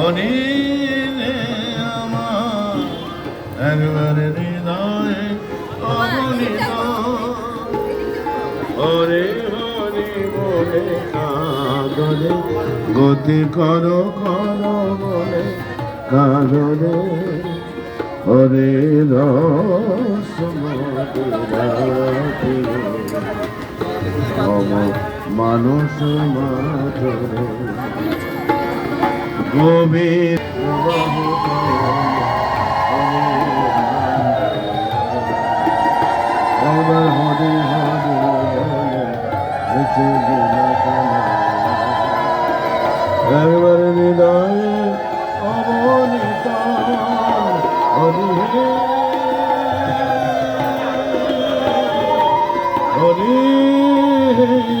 হরি রে আমার একবার হৃদয়ে অগণিত হরে হরি বলে কাঁদরে গতি করো করো বলে কাঁদরে হরে রস মধুরাতি মম মানস মাধুরে গোবিন্দ হরে হরে একবার হৃদয়ে অবনীত হরি হরি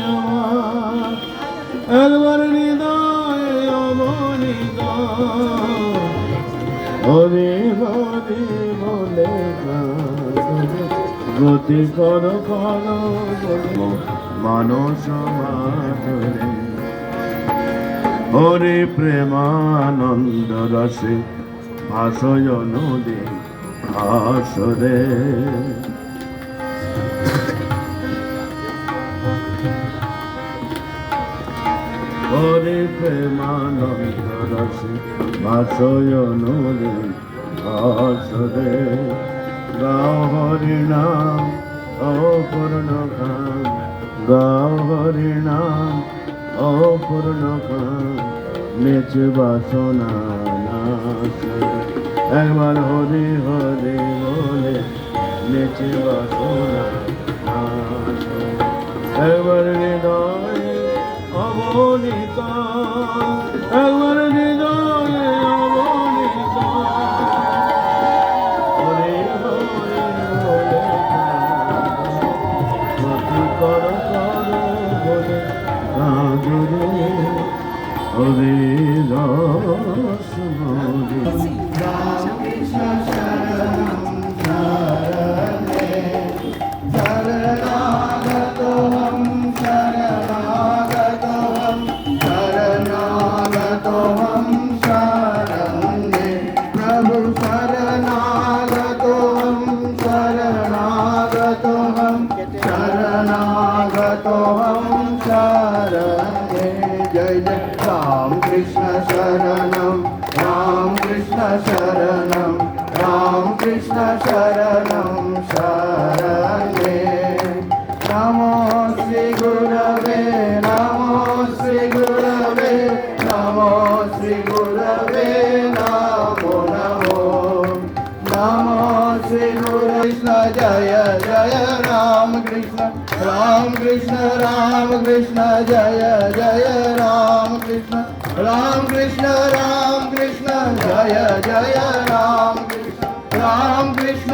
আমার একবার হৃদয়ে অবনীত হরি হরি বলে গতি কর কর মানস মাধুরে হরি প্রেমানন্দ রসে ভাসয় নদী ভাসরে হরি প্রেমানন্দ রসে ভাসয় নদী ভাসরে গাও হরি নাম অপূর্ণ কাম গাও হরি নাম অপূর্ণ কাম নিজ বাসনা নাশ একবার হরি হরি বলে নিজ বাসনা নাশ একবার হৃদয়ে অবনীত একবার হৃদয়ে অবনীত হরি হরি বলে গতি কর কর বলে কাঁদরে হরে রস রামকৃষ্ণ শরণম শরণে শরণাগতোহম শরণাগতোহম শরণাগতোহম শরণে প্রভু শরণাগতোহম শরণাগতোহম শরণাগতোহম শরণে জয় জয় রাম কৃষ্ণ শরণম রাম কৃষ্ণ শরণম রাম কৃষ্ণ শরণম শরণে নমো শ্রী গুরবে নমো শ্রী গুরবে নমো শ্রী গুরবে নমো নমো নমো শ্রী গুরু কৃষ্ণ জয় জয় রাম কৃষ্ণ রাম কৃষ্ণ জয় জয় রাম কৃষ্ণ জয় জয় রাম কৃষ্ণ